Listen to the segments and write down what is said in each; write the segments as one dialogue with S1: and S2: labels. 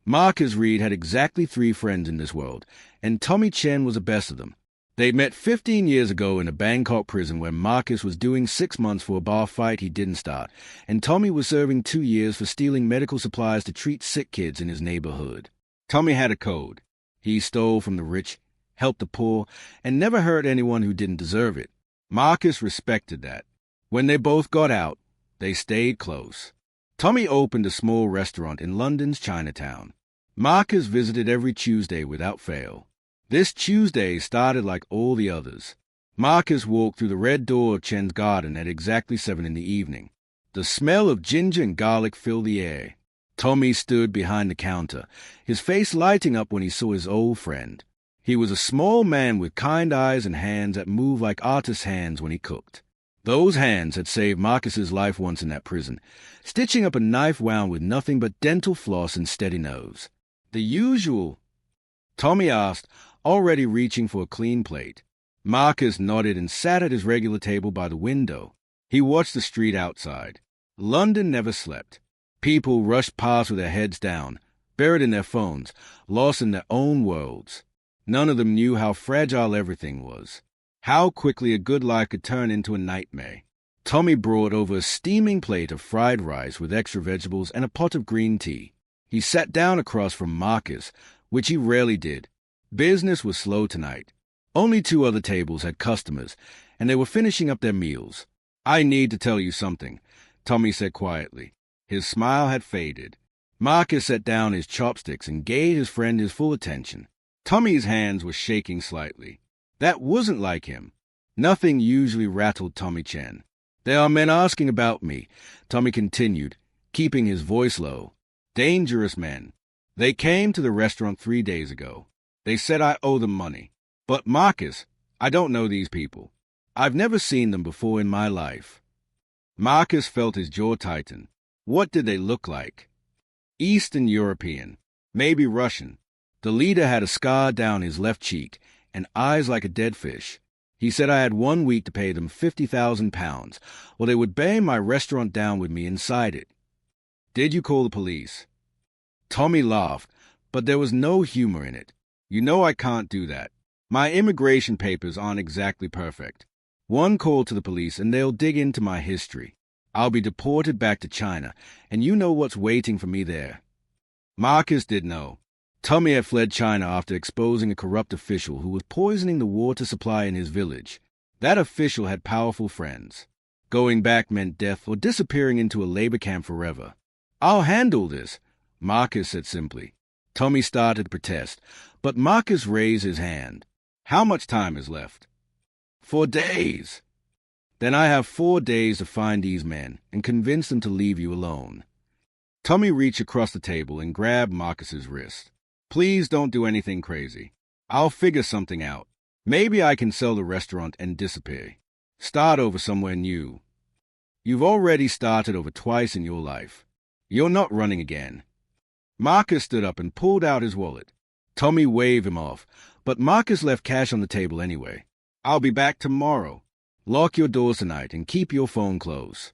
S1: Marcus Reed had exactly 3 friends in this world, and Tommy Chen was the best of them. They met 15 years ago in a Bangkok prison where Marcus was doing 6 months for a bar fight he didn't start, and Tommy was serving 2 years for stealing medical supplies to treat sick kids in his neighborhood. Tommy had a code. He stole from the rich, helped the poor, and never hurt anyone who didn't deserve it. Marcus respected that. When they both got out, they stayed close. Tommy opened a small restaurant in London's Chinatown. Marcus visited every Tuesday without fail. This Tuesday started like all the others. Marcus walked through the red door of Chen's garden at exactly 7 in the evening. The smell of ginger and garlic filled the air. Tommy stood behind the counter, his face lighting up when he saw his old friend. He was a small man with kind eyes and hands that moved like artist hands when he cooked. Those hands had saved Marcus's life once in that prison, stitching up a knife wound with nothing but dental floss and steady nose. "The usual?" Tommy asked, already reaching for a clean plate. Marcus nodded and sat at his regular table by the window. He watched the street outside. London never slept. People rushed past with their heads down, buried in their phones, lost in their own worlds. None of them knew how fragile everything was, how quickly a good life could turn into a nightmare. Tommy brought over a steaming plate of fried rice with extra vegetables and a pot of green tea. He sat down across from Marcus, which he rarely did. Business was slow tonight. Only 2 other tables had customers, and they were finishing up their meals. "I need to tell you something," Tommy said quietly. His smile had faded. Marcus set down his chopsticks and gave his friend his full attention. Tommy's hands were shaking slightly. That wasn't like him. Nothing usually rattled Tommy Chen. "There are men asking about me," Tommy continued, keeping his voice low. "Dangerous men. They came to the restaurant 3 days ago. They said I owe them money. But Marcus, I don't know these people. I've never seen them before in my life." Marcus felt his jaw tighten. What did they look like? Eastern European, maybe Russian. The leader had a scar down his left cheek and eyes like a dead fish. He said I had 1 week to pay them £50,000, or they would burn my restaurant down with me inside it. "Did you call the police?" Tommy laughed, but there was no humor in it. "You know I can't do that. My immigration papers aren't exactly perfect. 1 call to the police and they'll dig into my history. I'll be deported back to China, and you know what's waiting for me there." Marcus did know. Tommy had fled China after exposing a corrupt official who was poisoning the water supply in his village. That official had powerful friends. Going back meant death or disappearing into a labor camp forever. "I'll handle this," Marcus said simply. Tommy started to protest, but Marcus raised his hand. "How much time is left?" "4 days." "Then I have 4 days to find these men and convince them to leave you alone." Tommy reached across the table and grabbed Marcus's wrist. "Please don't do anything crazy. I'll figure something out. Maybe I can sell the restaurant and disappear. Start over somewhere new. You've already started over twice in your life. You're not running again." Marcus stood up and pulled out his wallet. Tommy waved him off, but Marcus left cash on the table anyway. "I'll be back tomorrow. Lock your doors tonight and keep your phone closed."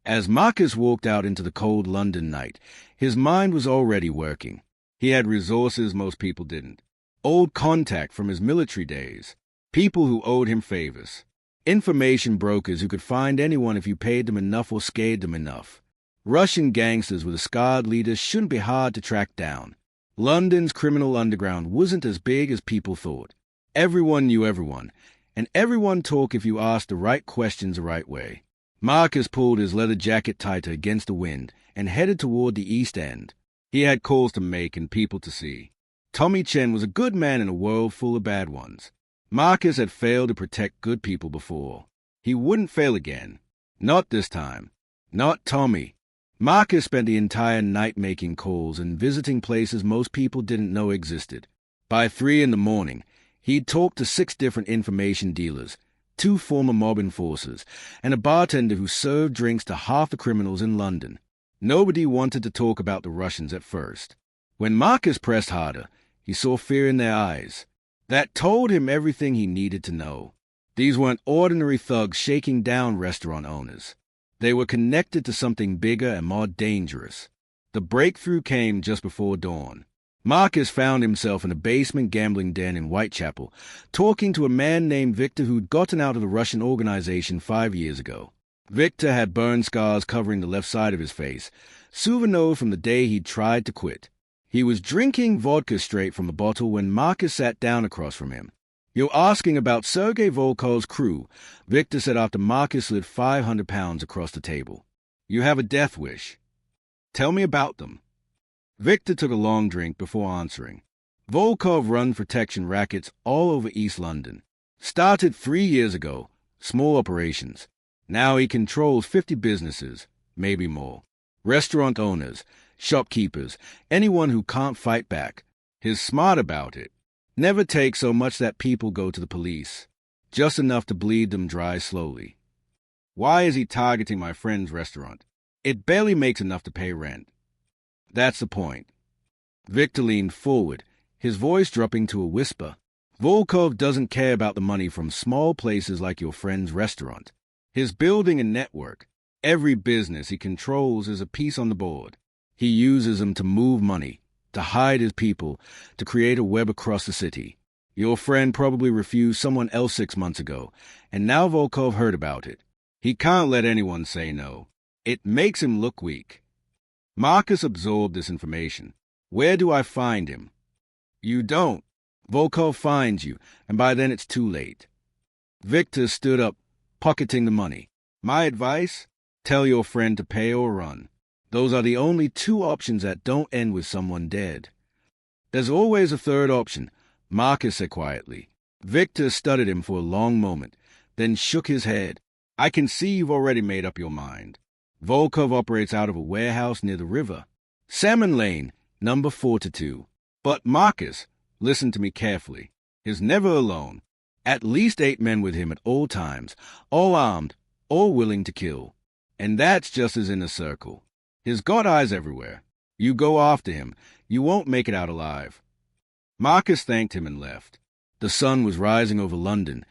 S1: As Marcus walked out into the cold London night, his mind was already working. He had resources most people didn't. Old contact from his military days. People who owed him favors. Information brokers who could find anyone if you paid them enough or scared them enough. Russian gangsters with a scarred leader shouldn't be hard to track down. London's criminal underground wasn't as big as people thought. Everyone knew everyone, and everyone talked if you asked the right questions the right way. Marcus pulled his leather jacket tighter against the wind and headed toward the East End. He had calls to make and people to see. Tommy Chen was a good man in a world full of bad ones. Marcus had failed to protect good people before. He wouldn't fail again. Not this time. Not Tommy. Marcus spent the entire night making calls and visiting places most people didn't know existed. By 3 in the morning, he'd talked to 6 different information dealers, 2 former mob enforcers, and a bartender who served drinks to half the criminals in London. Nobody wanted to talk about the Russians at first. When Marcus pressed harder, he saw fear in their eyes. That told him everything he needed to know. These weren't ordinary thugs shaking down restaurant owners. They were connected to something bigger and more dangerous. The breakthrough came just before dawn. Marcus found himself in a basement gambling den in Whitechapel, talking to a man named Victor who'd gotten out of the Russian organization 5 years ago. Victor had burn scars covering the left side of his face, souvenirs from the day he'd tried to quit. He was drinking vodka straight from a bottle when Marcus sat down across from him. "You're asking about Sergei Volkov's crew," Victor said after Marcus slid 500 pounds across the table. "You have a death wish. Tell me about them." Victor took a long drink before answering. Volkov runs protection rackets all over East London. Started 3 years ago, small operations. Now he controls 50 businesses, maybe more. Restaurant owners, shopkeepers, anyone who can't fight back. He's smart about it. Never takes so much that people go to the police. Just enough to bleed them dry slowly. Why is he targeting my friend's restaurant? It barely makes enough to pay rent. That's the point. Victor leaned forward, his voice dropping to a whisper. Volkov doesn't care about the money from small places like your friend's restaurant. He's building a network. Every business he controls is a piece on the board. He uses them to move money, to hide his people, to create a web across the city. Your friend probably refused someone else 6 months ago, and now Volkov heard about it. He can't let anyone say no. It makes him look weak. Marcus absorbed this information. Where do I find him? You don't. Volkov finds you, and by then it's too late. Victor stood up, pocketing the money. My advice? Tell your friend to pay or run. Those are the only 2 options that don't end with someone dead. There's always a third option, Marcus said quietly. Victor studied him for a long moment, then shook his head. I can see you've already made up your mind. Volkov operates out of a warehouse near the river. Salmon Lane, number 42. But Marcus, listen to me carefully, is never alone. At least 8 men with him at all times, all armed, all willing to kill. And that's just his inner circle. He's got eyes everywhere. You go after him, you won't make it out alive. Marcus thanked him and left. The sun was rising over London,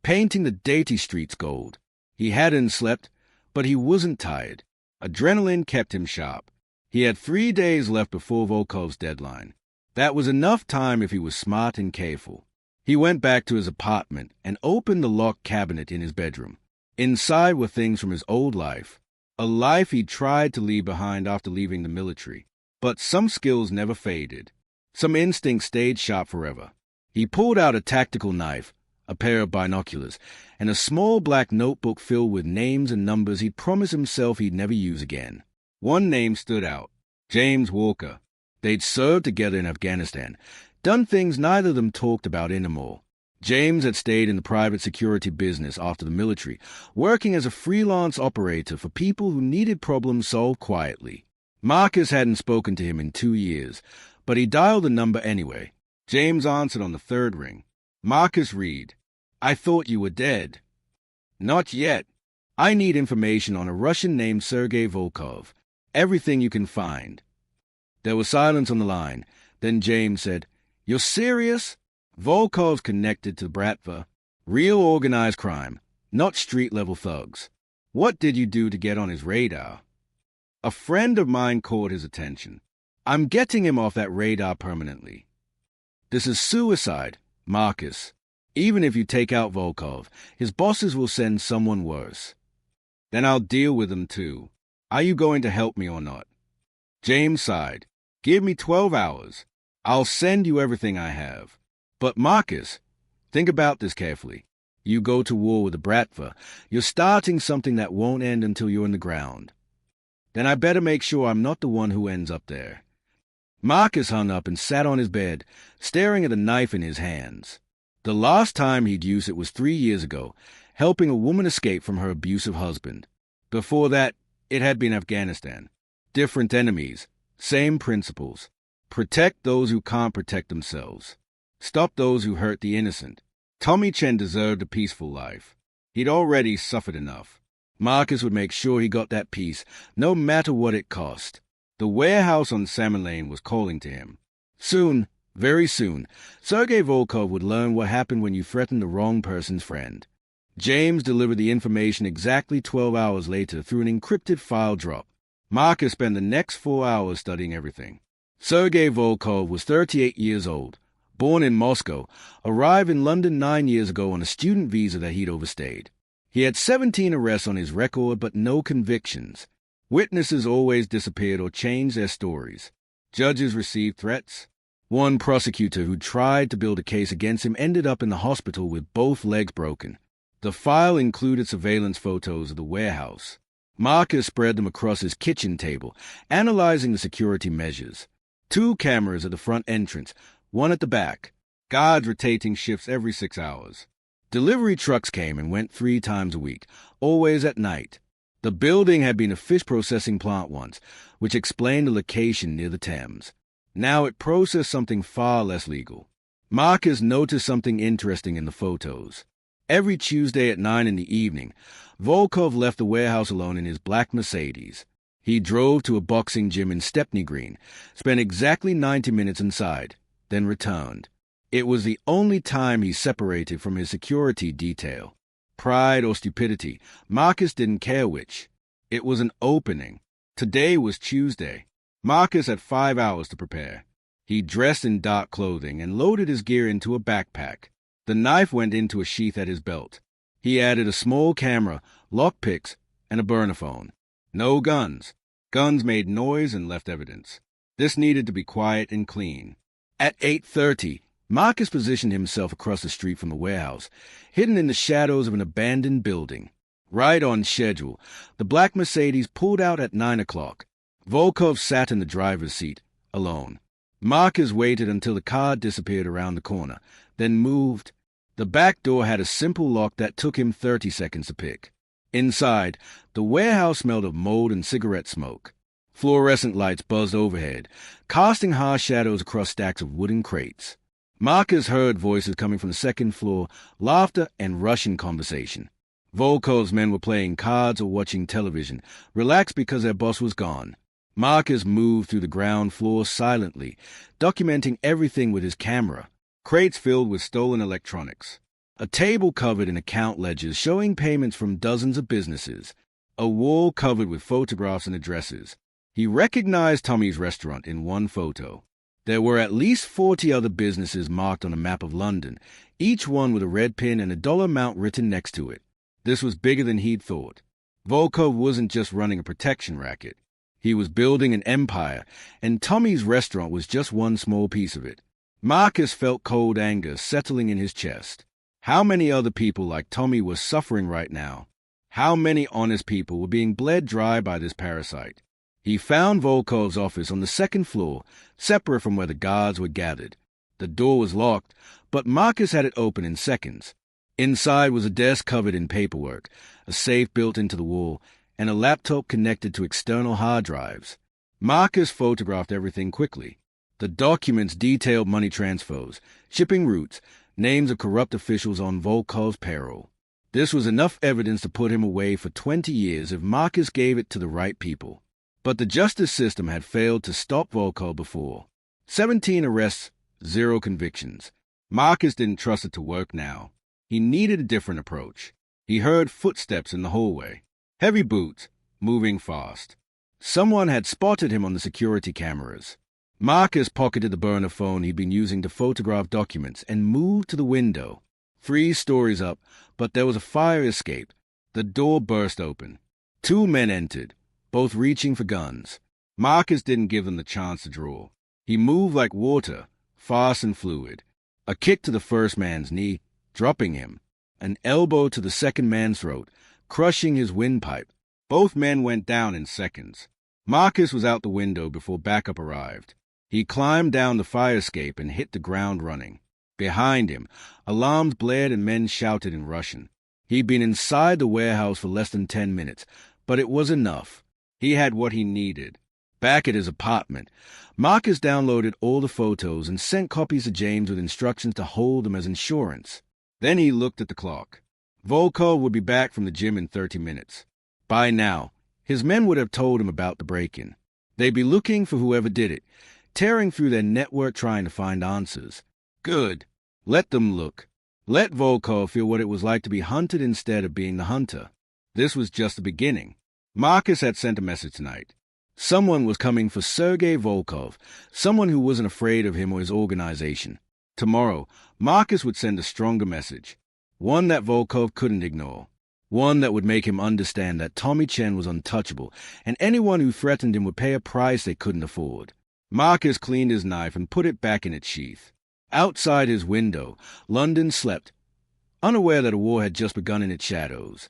S1: painting the dirty streets gold. He hadn't slept, but he wasn't tired. Adrenaline kept him sharp. He had 3 days left before Volkov's deadline. That was enough time if he was smart and careful. He went back to his apartment and opened the locked cabinet in his bedroom. Inside were things from his old life, a life he'd tried to leave behind after leaving the military. But some skills never faded. Some instincts stayed sharp forever. He pulled out a tactical knife, a pair of binoculars, and a small black notebook filled with names and numbers he'd promised himself he'd never use again. One name stood out, James Walker. They'd served together in Afghanistan, done things neither of them talked about anymore. James had stayed in the private security business after the military, working as a freelance operator for people who needed problems solved quietly. Marcus hadn't spoken to him in 2 years, but he dialed the number anyway. James answered on the 3rd ring. Marcus Reed, I thought you were dead. Not yet. I need information on a Russian named Sergei Volkov. Everything you can find. There was silence on the line. Then James said, You're serious? Volkov's connected to Bratva. Real organized crime, not street-level thugs. What did you do to get on his radar? A friend of mine caught his attention. I'm getting him off that radar permanently. This is suicide, Marcus. Even if you take out Volkov, his bosses will send someone worse. Then I'll deal with them too. Are you going to help me or not? James sighed. Give me 12 hours. I'll send you everything I have. But Marcus, think about this carefully. You go to war with the Bratva, you're starting something that won't end until you're in the ground. Then I better make sure I'm not the one who ends up there. Marcus hung up and sat on his bed, staring at the knife in his hands. The last time he'd used it was 3 years ago, helping a woman escape from her abusive husband. Before that, it had been Afghanistan. Different enemies, same principles. Protect those who can't protect themselves. Stop those who hurt the innocent. Tommy Chen deserved a peaceful life. He'd already suffered enough. Marcus would make sure he got that peace, no matter what it cost. The warehouse on Salmon Lane was calling to him. Soon, very soon, Sergei Volkov would learn what happened when you threaten the wrong person's friend. James delivered the information exactly 12 hours later through an encrypted file drop. Marcus spent the next 4 hours studying everything. Sergei Volkov was 38 years old, born in Moscow, arrived in London 9 years ago on a student visa that he'd overstayed. He had 17 arrests on his record, but no convictions. Witnesses always disappeared or changed their stories. Judges received threats. One prosecutor who tried to build a case against him ended up in the hospital with both legs broken. The file included surveillance photos of the warehouse. Marcus spread them across his kitchen table, analyzing the security measures. 2 cameras at the front entrance, 1 at the back. Guards rotating shifts every 6 hours. Delivery trucks came and went 3 times a week, always at night. The building had been a fish processing plant once, which explained the location near the Thames. Now it processed something far less legal. Marcus noticed something interesting in the photos. Every Tuesday at 9 in the evening, Volkov left the warehouse alone in his black Mercedes. He drove to a boxing gym in Stepney Green, spent exactly 90 minutes inside, then returned. It was the only time he separated from his security detail. Pride or stupidity, Marcus didn't care which. It was an opening. Today was Tuesday. Marcus had 5 hours to prepare. He dressed in dark clothing and loaded his gear into a backpack. The knife went into a sheath at his belt. He added a small camera, lockpicks, and a burner phone. No guns. Guns made noise and left evidence. This needed to be quiet and clean. At 8:30, Marcus positioned himself across the street from the warehouse, hidden in the shadows of an abandoned building. Right on schedule, the black Mercedes pulled out at 9 o'clock. Volkov sat in the driver's seat, alone. Marcus waited until the car disappeared around the corner, then moved. The back door had a simple lock that took him 30 seconds to pick. Inside, the warehouse smelled of mold and cigarette smoke. Fluorescent lights buzzed overhead, casting harsh shadows across stacks of wooden crates. Marcus heard voices coming from the second floor, laughter and Russian conversation. Volkov's men were playing cards or watching television, relaxed because their boss was gone. Marcus moved through the ground floor silently, documenting everything with his camera. Crates filled with stolen electronics. A table covered in account ledgers showing payments from dozens of businesses. A wall covered with photographs and addresses. He recognized Tommy's restaurant in one photo. There were at least 40 other businesses marked on a map of London, each one with a red pin and a dollar amount written next to it. This was bigger than he'd thought. Volkov wasn't just running a protection racket. He was building an empire, and Tommy's restaurant was just one small piece of it. Marcus felt cold anger settling in his chest. How many other people like Tommy were suffering right now? How many honest people were being bled dry by this parasite? He found Volkov's office on the second floor, separate from where the guards were gathered. The door was locked, but Marcus had it open in seconds. Inside was a desk covered in paperwork, a safe built into the wall, and a laptop connected to external hard drives. Marcus photographed everything quickly. The documents detailed money transfers, shipping routes, names of corrupt officials on Volkov's payroll. This was enough evidence to put him away for 20 years if Marcus gave it to the right people. But the justice system had failed to stop Volkov before. 17 arrests, 0 convictions. Marcus didn't trust it to work now. He needed a different approach. He heard footsteps in the hallway. Heavy boots, moving fast. Someone had spotted him on the security cameras. Marcus pocketed the burner phone he'd been using to photograph documents and moved to the window. 3 stories up, but there was a fire escape. The door burst open. 2 men entered, both reaching for guns. Marcus didn't give them the chance to draw. He moved like water, fast and fluid. A kick to the first man's knee, dropping him. An elbow to the second man's throat, crushing his windpipe. Both men went down in seconds. Marcus was out the window before backup arrived. He climbed down the fire escape and hit the ground running. Behind him, alarms blared and men shouted in Russian. He'd been inside the warehouse for less than 10 minutes, but it was enough. He had what he needed. Back at his apartment, Marcus downloaded all the photos and sent copies to James with instructions to hold them as insurance. Then he looked at the clock. Volkov would be back from the gym in 30 minutes. By now, his men would have told him about the break-in. They'd be looking for whoever did it, tearing through their network trying to find answers. Good. Let them look. Let Volkov feel what it was like to be hunted instead of being the hunter. This was just the beginning. Marcus had sent a message tonight. Someone was coming for Sergei Volkov, someone who wasn't afraid of him or his organization. Tomorrow, Marcus would send a stronger message, one that Volkov couldn't ignore, one that would make him understand that Tommy Chen was untouchable, and anyone who threatened him would pay a price they couldn't afford. Marcus cleaned his knife and put it back in its sheath. Outside his window, London slept, unaware that a war had just begun in its shadows.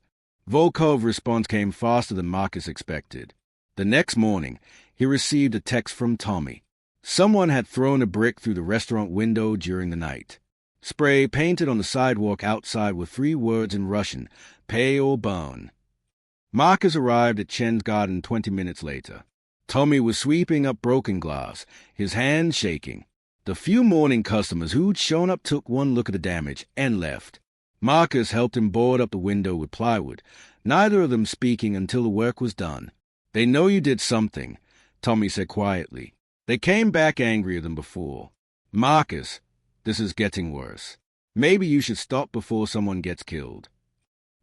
S1: Volkov's response came faster than Marcus expected. The next morning, he received a text from Tommy. Someone had thrown a brick through the restaurant window during the night. Spray painted on the sidewalk outside with 3 words in Russian, pay or burn. Marcus arrived at Chen's garden 20 minutes later. Tommy was sweeping up broken glass, his hands shaking. The few morning customers who'd shown up took one look at the damage and left. Marcus helped him board up the window with plywood, neither of them speaking until the work was done. "They know you did something," Tommy said quietly. They came back angrier than before. "Marcus, this is getting worse. Maybe you should stop before someone gets killed."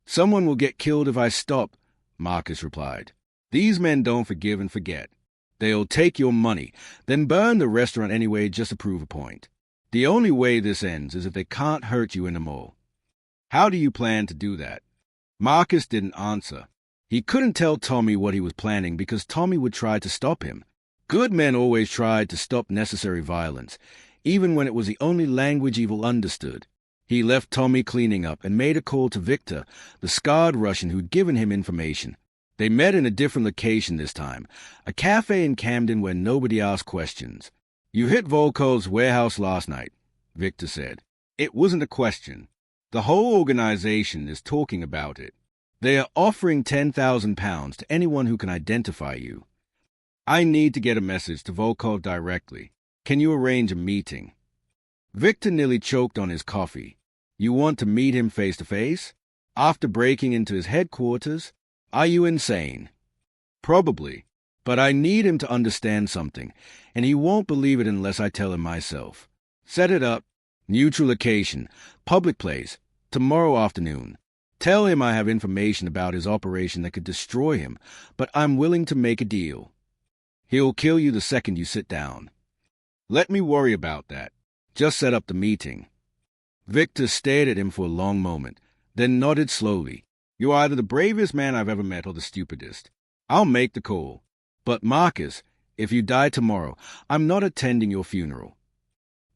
S1: "Someone will get killed if I stop," Marcus replied. "These men don't forgive and forget. They'll take your money, then burn the restaurant anyway just to prove a point. The only way this ends is if they can't hurt you anymore. How do you plan to do that?" Marcus didn't answer. He couldn't tell Tommy what he was planning because Tommy would try to stop him. Good men always tried to stop necessary violence, even when it was the only language evil understood. He left Tommy cleaning up and made a call to Victor, the scarred Russian who'd given him information. They met in a different location this time, a cafe in Camden where nobody asked questions. "You hit Volkov's warehouse last night," Victor said. "It wasn't a question. The whole organization is talking about it. They are offering £10,000 to anyone who can identify you. I need to get a message to Volkov directly. Can you arrange a meeting?" Victor nearly choked on his coffee. "You want to meet him face to face? After breaking into his headquarters? Are you insane?" "Probably, but I need him to understand something, and he won't believe it unless I tell him myself. Set it up. Neutral location, public place, tomorrow afternoon. Tell him I have information about his operation that could destroy him, but I'm willing to make a deal. He'll kill you the second you sit down. Let me worry about that. Just set up the meeting." Victor stared at him for a long moment, then nodded slowly. "You're either the bravest man I've ever met or the stupidest. I'll make the call. But Marcus, if you die tomorrow, I'm not attending your funeral."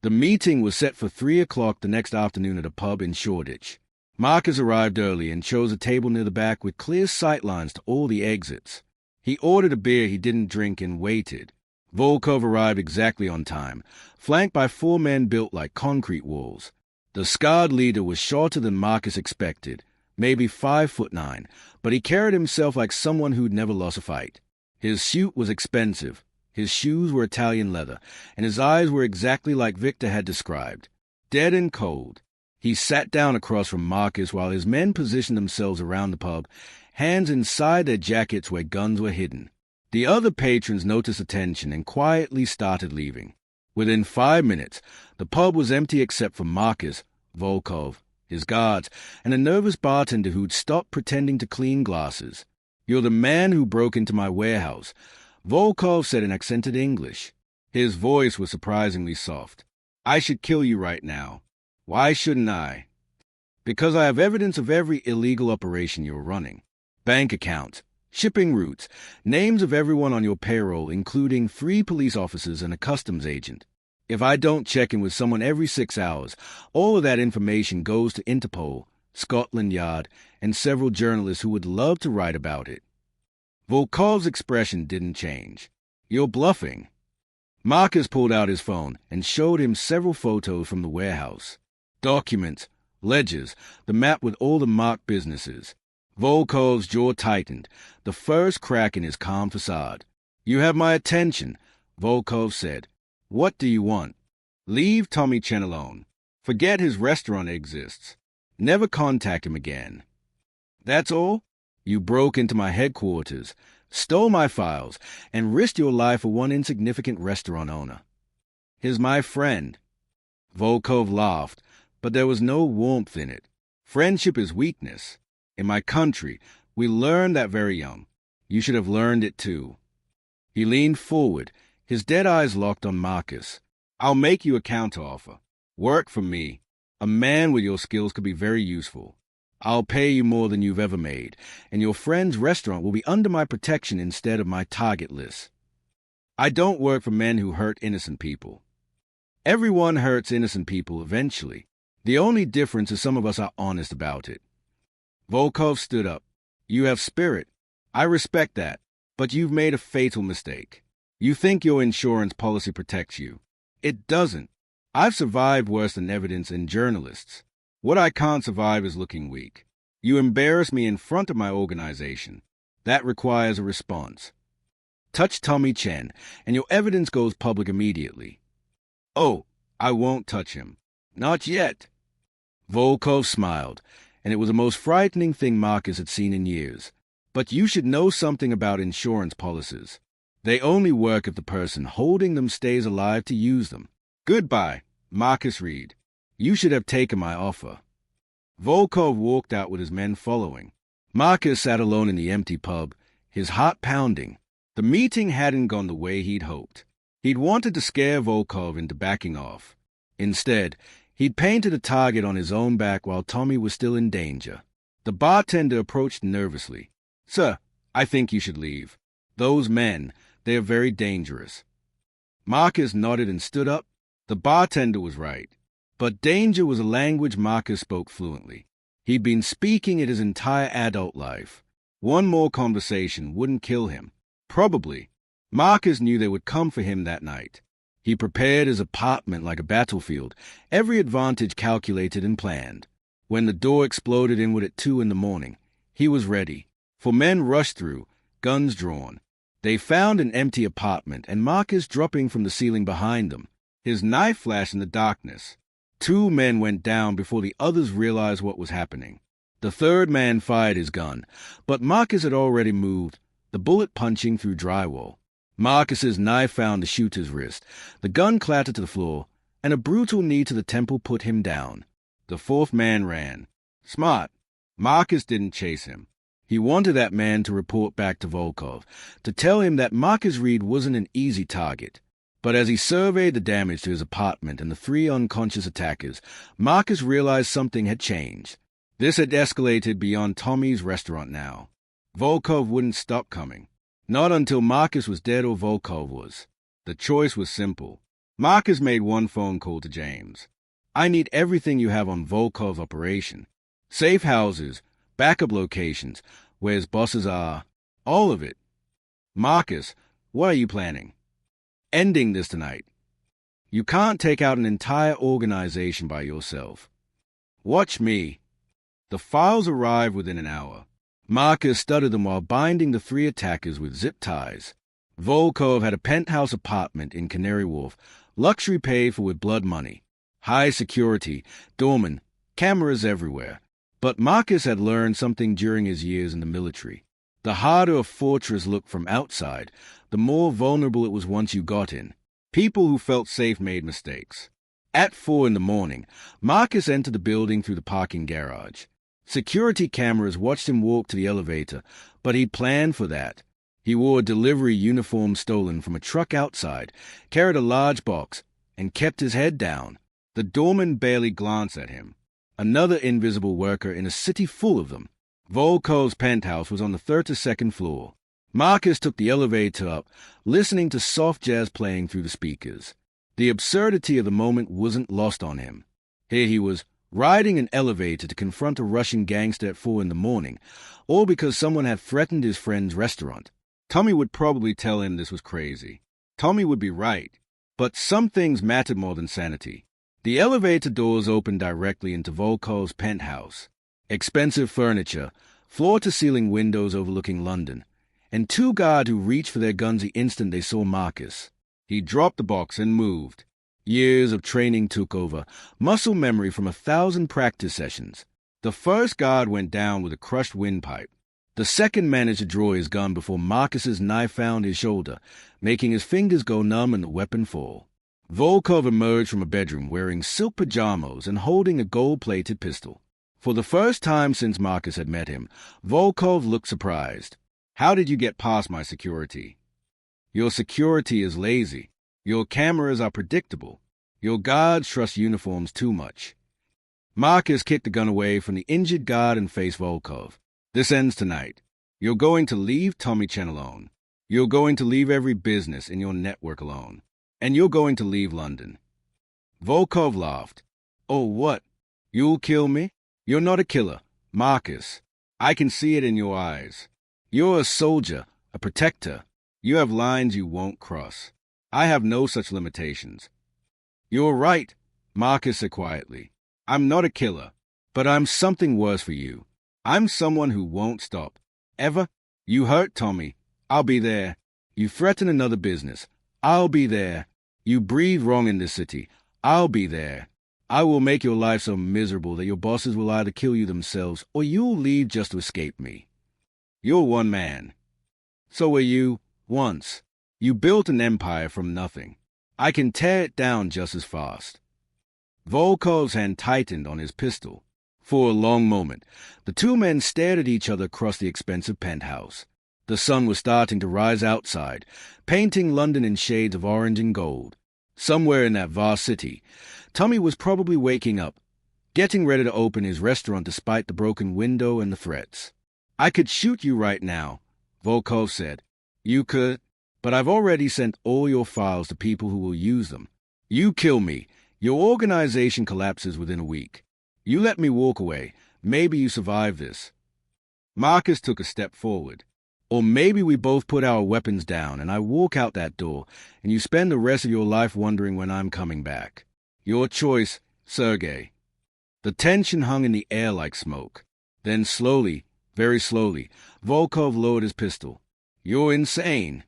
S1: The meeting was set for 3 o'clock the next afternoon at a pub in Shoreditch. Marcus arrived early and chose a table near the back with clear sightlines to all the exits. He ordered a beer he didn't drink and waited. Volkov arrived exactly on time, flanked by 4 men built like concrete walls. The scarred leader was shorter than Marcus expected, maybe 5'9", but he carried himself like someone who'd never lost a fight. His suit was expensive, his shoes were Italian leather, and his eyes were exactly like Victor had described, dead and cold. He sat down across from Marcus while his men positioned themselves around the pub, hands inside their jackets where guns were hidden. The other patrons noticed the tension and quietly started leaving. Within 5 minutes, the pub was empty except for Marcus, Volkov, his guards, and a nervous bartender who'd stopped pretending to clean glasses. "You're the man who broke into my warehouse," Volkov said in accented English. His voice was surprisingly soft. "I should kill you right now." "Why shouldn't I?" "Because I have evidence of every illegal operation you're running. Bank accounts, shipping routes, names of everyone on your payroll, including 3 police officers and a customs agent. If I don't check in with someone every 6 hours, all of that information goes to Interpol, Scotland Yard, and several journalists who would love to write about it." Volkov's expression didn't change. "You're bluffing." Marcus pulled out his phone and showed him several photos from the warehouse. Documents, ledgers, the map with all the marked businesses. Volkov's jaw tightened, the first crack in his calm facade. "You have my attention," Volkov said. "What do you want?" "Leave Tommy Chen alone. Forget his restaurant exists. Never contact him again." "That's all? You broke into my headquarters, stole my files, and risked your life for one insignificant restaurant owner." "He's my friend." Volkov laughed, but there was no warmth in it. "Friendship is weakness. In my country, we learned that very young. You should have learned it too." He leaned forward, his dead eyes locked on Marcus. "I'll make you a counteroffer. Work for me. A man with your skills could be very useful. I'll pay you more than you've ever made, and your friend's restaurant will be under my protection instead of my target list. I don't work for men who hurt innocent people. Everyone hurts innocent people eventually. The only difference is some of us are honest about it." Volkov stood up. "You have spirit. I respect that, but you've made a fatal mistake. You think your insurance policy protects you. It doesn't. I've survived worse than evidence and journalists. What I can't survive is looking weak. You embarrass me in front of my organization. That requires a response. Touch Tommy Chen, and your evidence goes public immediately." "Oh, I won't touch him. Not yet." Volkov smiled, and it was the most frightening thing Marcus had seen in years. "But you should know something about insurance policies. They only work if the person holding them stays alive to use them. Goodbye, Marcus Reed. You should have taken my offer." Volkov walked out with his men following. Marcus sat alone in the empty pub, his heart pounding. The meeting hadn't gone the way he'd hoped. He'd wanted to scare Volkov into backing off. Instead, he'd painted a target on his own back while Tommy was still in danger. The bartender approached nervously. "Sir, I think you should leave. Those men, they are very dangerous." Marcus nodded and stood up. The bartender was right. But danger was a language Marcus spoke fluently. He'd been speaking it his entire adult life. One more conversation wouldn't kill him. Probably. Marcus knew they would come for him that night. He prepared his apartment like a battlefield, every advantage calculated and planned. When the door exploded inward at 2 a.m, he was ready. 4 men rushed through, guns drawn. They found an empty apartment and Marcus dropping from the ceiling behind them. His knife flashed in the darkness. 2 men went down before the others realized what was happening. The third man fired his gun, but Marcus had already moved, the bullet punching through drywall. Marcus's knife found the shooter's wrist. The gun clattered to the floor, and a brutal knee to the temple put him down. The fourth man ran. Smart. Marcus didn't chase him. He wanted that man to report back to Volkov, to tell him that Marcus Reed wasn't an easy target. But as he surveyed the damage to his apartment and the 3 unconscious attackers, Marcus realized something had changed. This had escalated beyond Tommy's restaurant now. Volkov wouldn't stop coming. Not until Marcus was dead or Volkov was. The choice was simple. Marcus made one phone call to James. "I need everything you have on Volkov's operation. Safe houses, backup locations, where his bosses are, all of it." "Marcus, what are you planning?" "Ending this tonight. You can't take out an entire organization by yourself. Watch me." The files arrived within an hour. Marcus studied them while binding the 3 attackers with zip ties. Volkov had a penthouse apartment in Canary Wharf, luxury paid for with blood money. High security, doormen, cameras everywhere. But Marcus had learned something during his years in the military. The harder a fortress looked from outside, the more vulnerable it was once you got in. People who felt safe made mistakes. At 4 a.m, Marcus entered the building through the parking garage. Security cameras watched him walk to the elevator, but he'd planned for that. He wore a delivery uniform stolen from a truck outside, carried a large box, and kept his head down. The doorman barely glanced at him. Another invisible worker in a city full of them. Volkov's penthouse was on the 32nd floor. Marcus took the elevator up, listening to soft jazz playing through the speakers. The absurdity of the moment wasn't lost on him. Here he was, riding an elevator to confront a Russian gangster at 4 a.m, all because someone had threatened his friend's restaurant. Tommy would probably tell him this was crazy. Tommy would be right. But some things mattered more than sanity. The elevator doors opened directly into Volkov's penthouse. Expensive furniture, floor-to-ceiling windows overlooking London, and 2 guards who reached for their guns the instant they saw Marcus. He dropped the box and moved. Years of training took over, muscle memory from 1,000 practice sessions. The first guard went down with a crushed windpipe. The second managed to draw his gun before Marcus's knife found his shoulder, making his fingers go numb and the weapon fall. Volkov emerged from a bedroom wearing silk pajamas and holding a gold-plated pistol. For the first time since Marcus had met him, Volkov looked surprised. "How did you get past my security?" Your security is lazy. Your cameras are predictable. Your guards trust uniforms too much. Marcus kicked the gun away from the injured guard and faced Volkov. This ends tonight. You're going to leave Tommy Chen alone. You're going to leave every business in your network alone. And you're going to leave London. Volkov laughed. Oh, what? You'll kill me? You're not a killer, Marcus. I can see it in your eyes. You're a soldier, a protector. You have lines you won't cross. I have no such limitations. You're right, Marcus said quietly. I'm not a killer, but I'm something worse for you. I'm someone who won't stop. Ever? You hurt Tommy. I'll be there. You threaten another business. I'll be there. You breathe wrong in this city. I'll be there. I will make your life so miserable that your bosses will either kill you themselves or you'll leave just to escape me. You're one man. So were you, once. You built an empire from nothing. I can tear it down just as fast. Volkov's hand tightened on his pistol. For a long moment, the two men stared at each other across the expensive penthouse. The sun was starting to rise outside, painting London in shades of orange and gold. Somewhere in that vast city, Tommy was probably waking up, getting ready to open his restaurant despite the broken window and the threats. I could shoot you right now, Volkov said. You could, but I've already sent all your files to people who will use them. You kill me, your organization collapses within a week. You let me walk away, maybe you survive this. Marcus took a step forward. Or maybe we both put our weapons down and I walk out that door and you spend the rest of your life wondering when I'm coming back. Your choice, Sergei. The tension hung in the air like smoke. Then slowly, very slowly, Volkov lowered his pistol. You're insane.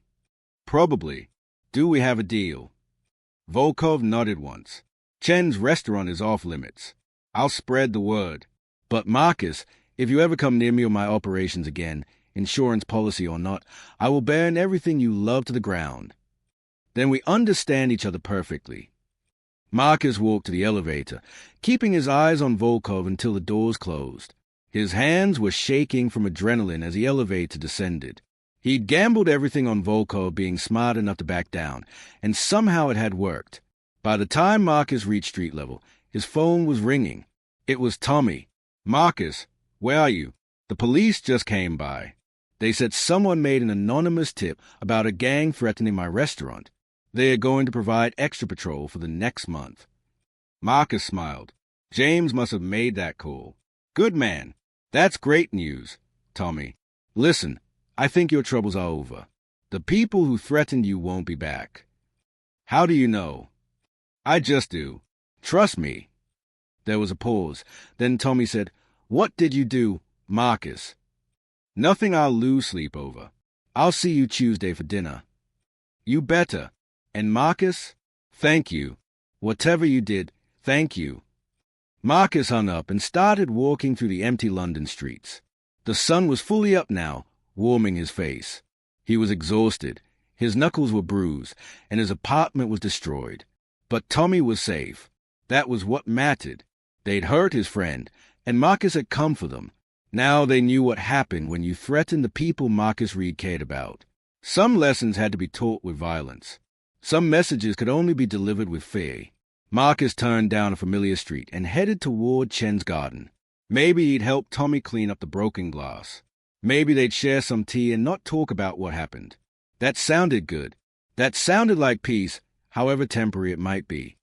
S1: Probably. Do we have a deal? Volkov nodded once. Chen's restaurant is off limits. I'll spread the word. But Marcus, if you ever come near me or my operations again, insurance policy or not, I will burn everything you love to the ground. Then we understand each other perfectly. Marcus walked to the elevator, keeping his eyes on Volkov until the doors closed. His hands were shaking from adrenaline as the elevator descended. He'd gambled everything on Volkov being smart enough to back down, and somehow it had worked. By the time Marcus reached street level, his phone was ringing. It was Tommy. Marcus, where are you? The police just came by. They said someone made an anonymous tip about a gang threatening my restaurant. They are going to provide extra patrol for the next month. Marcus smiled. James must have made that call. Good man. That's great news, Tommy. Listen, I think your troubles are over. The people who threatened you won't be back. How do you know? I just do. Trust me. There was a pause. Then Tommy said, What did you do, Marcus? Nothing I'll lose sleep over. I'll see you Tuesday for dinner. You better. And Marcus, thank you. Whatever you did, thank you. Marcus hung up and started walking through the empty London streets. The sun was fully up now, warming his face. He was exhausted. His knuckles were bruised, and his apartment was destroyed. But Tommy was safe. That was what mattered. They'd hurt his friend, and Marcus had come for them. Now they knew what happened when you threatened the people Marcus Reed cared about. Some lessons had to be taught with violence. Some messages could only be delivered with fear. Marcus turned down a familiar street and headed toward Chen's garden. Maybe he'd help Tommy clean up the broken glass. Maybe they'd share some tea and not talk about what happened. That sounded good. That sounded like peace, however temporary it might be.